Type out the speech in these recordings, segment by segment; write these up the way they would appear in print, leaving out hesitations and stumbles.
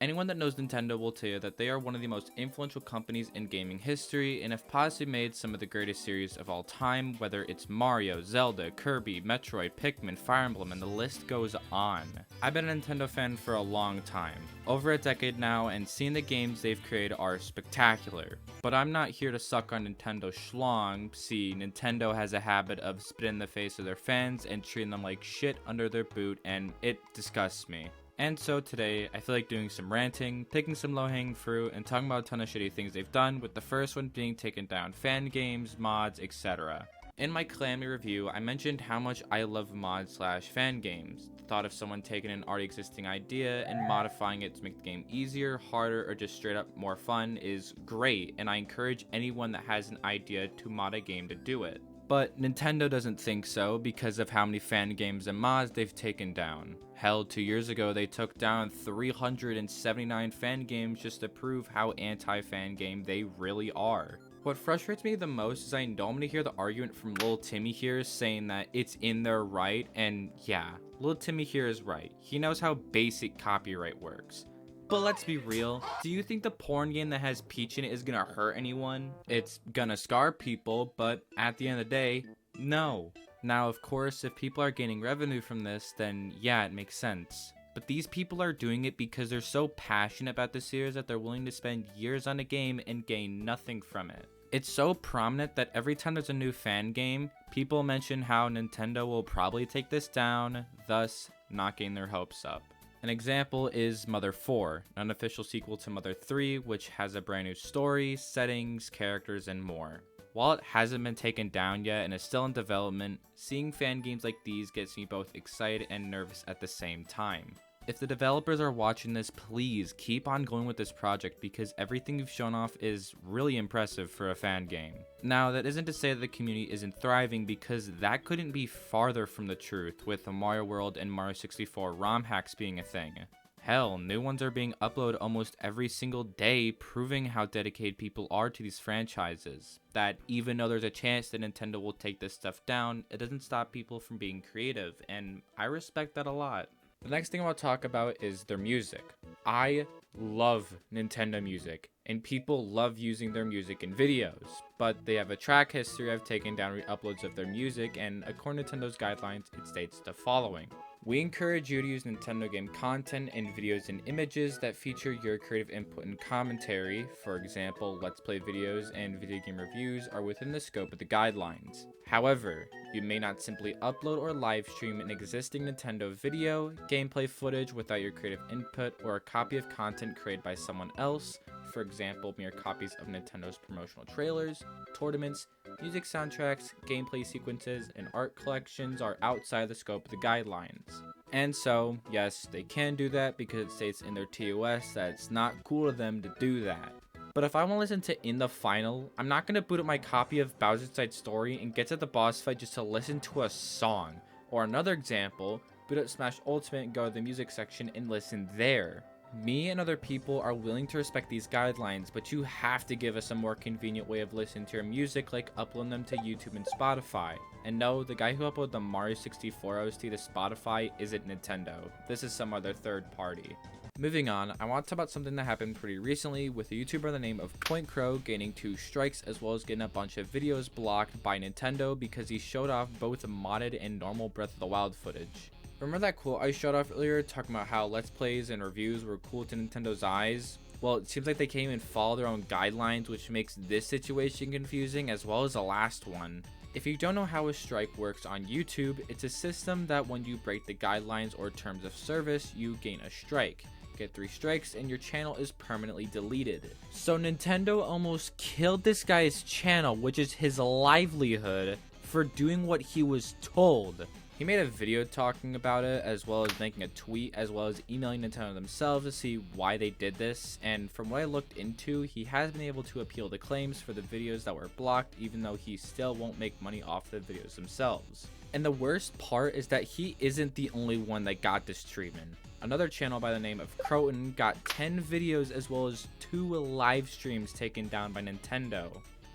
Anyone that knows Nintendo will tell you that they are one of the most influential companies in gaming history and have possibly made some of the greatest series of all time, whether it's Mario, Zelda, Kirby, Metroid, Pikmin, Fire Emblem, and the list goes on. I've been a Nintendo fan for a long time, over a decade now, and seeing the games they've created are spectacular. But I'm not here to suck on Nintendo schlong. See, Nintendo has a habit of spitting in the face of their fans and treating them like shit under their boot, and it disgusts me. And so today, I feel like doing some ranting, picking some low-hanging fruit, and talking about a ton of shitty things they've done, with the first one being taking down fan games, mods, etc. In my Calamity review, I mentioned how much I love mod/fan games. The thought of someone taking an already existing idea and modifying it to make the game easier, harder, or just straight up more fun is great, and I encourage anyone that has an idea to mod a game to do it. But Nintendo doesn't think so because of how many fan games and mods they've taken down. Hell, 2 years ago they took down 379 fan games just to prove how anti-fan game they really are. What frustrates me the most is I normally hear the argument from Lil Timmy here saying that it's in their right, and yeah, Lil Timmy here is right. He knows how basic copyright works. But let's be real, do you think the porn game that has Peach in it is gonna hurt anyone? It's gonna scar people, but at the end of the day, no. Now, of course, if people are gaining revenue from this, then yeah, it makes sense. But these people are doing it because they're so passionate about the series that they're willing to spend years on a game and gain nothing from it. It's so prominent that every time there's a new fan game, people mention how Nintendo will probably take this down, thus not getting their hopes up. An example is Mother 4, an unofficial sequel to Mother 3, which has a brand new story, settings, characters, and more. While it hasn't been taken down yet and is still in development, seeing fan games like these gets me both excited and nervous at the same time. If the developers are watching this, please keep on going with this project because everything you've shown off is really impressive for a fan game. Now, that isn't to say that the community isn't thriving because that couldn't be farther from the truth with the Mario World and Mario 64 ROM hacks being a thing. Hell, new ones are being uploaded almost every single day, proving how dedicated people are to these franchises. That even though there's a chance that Nintendo will take this stuff down, it doesn't stop people from being creative, and I respect that a lot. The next thing I want to talk about is their music. I love Nintendo music, and people love using their music in videos, but they have a track history of taking down re-uploads of their music, and according to Nintendo's guidelines, it states the following. We encourage you to use Nintendo game content in videos and images that feature your creative input and commentary. For example, Let's Play videos and video game reviews are within the scope of the guidelines. However, you may not simply upload or live stream an existing Nintendo video, gameplay footage without your creative input, or a copy of content created by someone else. For example, mere copies of Nintendo's promotional trailers, tournaments, music soundtracks, gameplay sequences, and art collections are outside the scope of the guidelines. And so, yes, they can do that because it states in their TOS that it's not cool of them to do that. But if I want to listen to In the Final, I'm not going to boot up my copy of Bowser's Inside Story and get to the boss fight just to listen to a song. Or another example, boot up Smash Ultimate and go to the music section and listen there. Me and other people are willing to respect these guidelines, but you have to give us a more convenient way of listening to your music, like uploading them to YouTube and Spotify. And no, the guy who uploaded the Mario 64 OST to Spotify isn't Nintendo. This is some other third party. Moving on, I want to talk about something that happened pretty recently with a YouTuber by the name of Point Crow gaining 2 strikes as well as getting a bunch of videos blocked by Nintendo because he showed off both modded and normal Breath of the Wild footage. Remember that quote I showed off earlier talking about how Let's Plays and reviews were cool to Nintendo's eyes? Well, it seems like they can't even follow their own guidelines, which makes this situation confusing as well as the last one. If you don't know how a strike works on YouTube, it's a system that when you break the guidelines or terms of service, you gain a strike. Get 3 strikes and your channel is permanently deleted. So Nintendo almost killed this guy's channel, which is his livelihood, for doing what he was told. He made a video talking about it, as well as making a tweet, as well as emailing Nintendo themselves to see why they did this, and from what I looked into, he has been able to appeal the claims for the videos that were blocked, even though he still won't make money off the videos themselves. And the worst part is that he isn't the only one that got this treatment. Another channel by the name of Croton got 10 videos as well as 2 live streams taken down by Nintendo.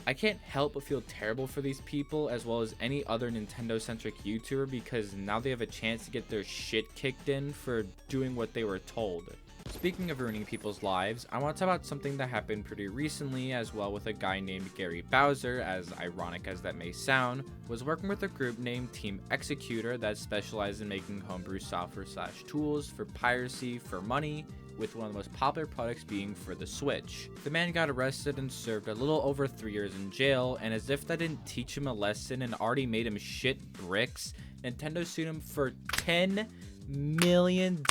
I can't help but feel terrible for these people as well as any other Nintendo-centric YouTuber because now they have a chance to get their shit kicked in for doing what they were told. Speaking of ruining people's lives, I want to talk about something that happened pretty recently as well with a guy named Gary Bowser, as ironic as that may sound, was working with a group named Team Executor that specialized in making homebrew software / tools for piracy for money, with one of the most popular products being for the Switch. The man got arrested and served a little over 3 years in jail, and as if that didn't teach him a lesson and already made him shit bricks, Nintendo sued him for $10 million,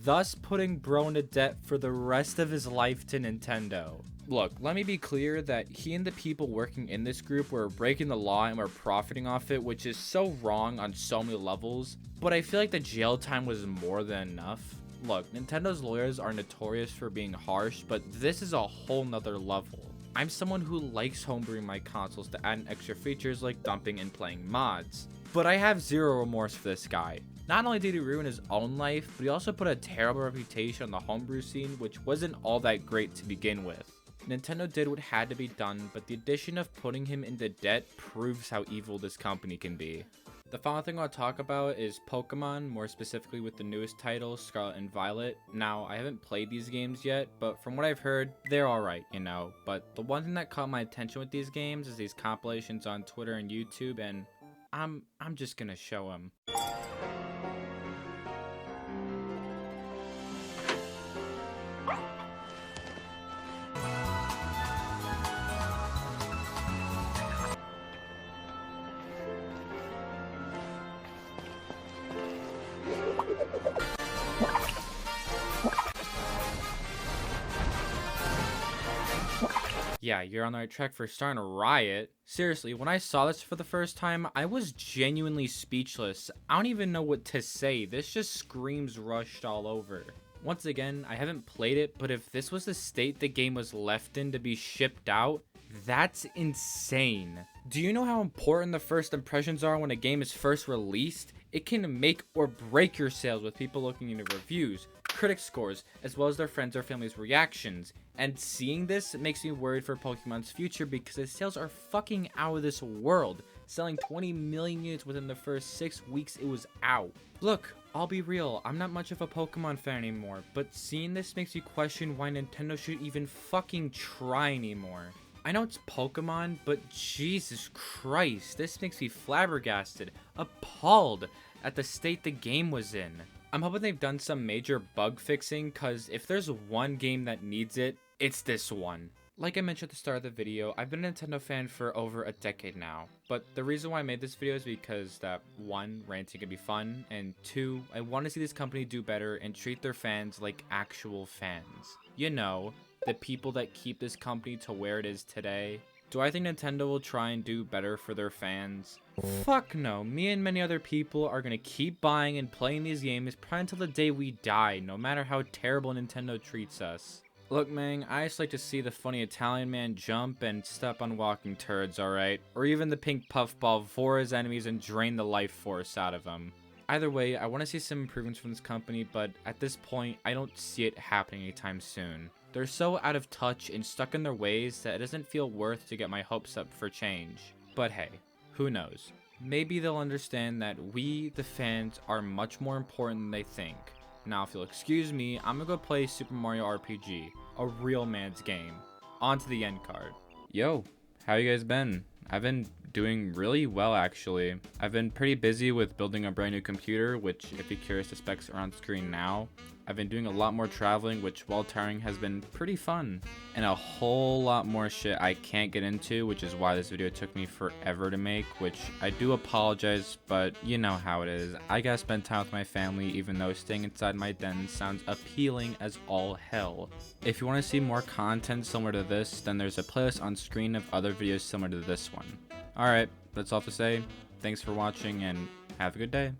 thus putting bro into debt for the rest of his life to Nintendo. Look, let me be clear that he and the people working in this group were breaking the law and were profiting off it, which is so wrong on so many levels, but I feel like the jail time was more than enough. Look, Nintendo's lawyers are notorious for being harsh, but this is a whole nother level. I'm someone who likes homebrewing my consoles to add in extra features like dumping and playing mods, but I have zero remorse for this guy. Not only did he ruin his own life, but he also put a terrible reputation on the homebrew scene, which wasn't all that great to begin with. Nintendo did what had to be done, but the addition of putting him into debt proves how evil this company can be. The final thing I'll talk about is Pokemon, more specifically with the newest title, Scarlet and Violet. Now, I haven't played these games yet, but from what I've heard, they're alright, you know. But the one thing that caught my attention with these games is these compilations on Twitter and YouTube, and I'm just gonna show them. Yeah, you're on the right track for starting a riot. Seriously, when I saw this for the first time, I was genuinely speechless. I don't even know what to say. This just screams rushed all over. Once again, I haven't played it, but if this was the state the game was left in to be shipped out, that's insane. Do you know how important the first impressions are when a game is first released? It can make or break your sales with people looking into reviews, critic scores, as well as their friends or family's reactions. And seeing this makes me worried for Pokemon's future because its sales are fucking out of this world, selling 20 million units within the first 6 weeks it was out. Look, I'll be real, I'm not much of a Pokemon fan anymore, but seeing this makes me question why Nintendo should even fucking try anymore. I know it's Pokemon, but Jesus Christ, this makes me flabbergasted, appalled at the state the game was in. I'm hoping they've done some major bug fixing, cause if there's one game that needs it, it's this one. Like I mentioned at the start of the video, I've been a Nintendo fan for over a decade now, but the reason why I made this video is because that 1, ranting can be fun, and 2, I want to see this company do better and treat their fans like actual fans. You know, the people that keep this company to where it is today. Do I think Nintendo will try and do better for their fans? Fuck no, me and many other people are gonna keep buying and playing these games probably until the day we die, no matter how terrible Nintendo treats us. Look man, I just like to see the funny Italian man jump and step on walking turds, alright? Or even the pink puffball before his enemies and drain the life force out of them. Either way, I want to see some improvements from this company, but at this point, I don't see it happening anytime soon. They're so out of touch and stuck in their ways that it doesn't feel worth to get my hopes up for change. But hey, who knows? Maybe they'll understand that we, the fans, are much more important than they think. Now, if you'll excuse me, I'm gonna go play Super Mario RPG, a real man's game. On to the end card. Yo, how you guys been? I've been doing really well actually. I've been pretty busy with building a brand new computer, which if you're curious, the specs are on screen now. I've been doing a lot more traveling, which while tiring has been pretty fun. And a whole lot more shit I can't get into, which is why this video took me forever to make, which I do apologize, but you know how it is. I gotta spend time with my family, even though staying inside my den sounds appealing as all hell. If you want to see more content similar to this, then there's a playlist on screen of other videos similar to this one. Alright, that's all to say. Thanks for watching and have a good day.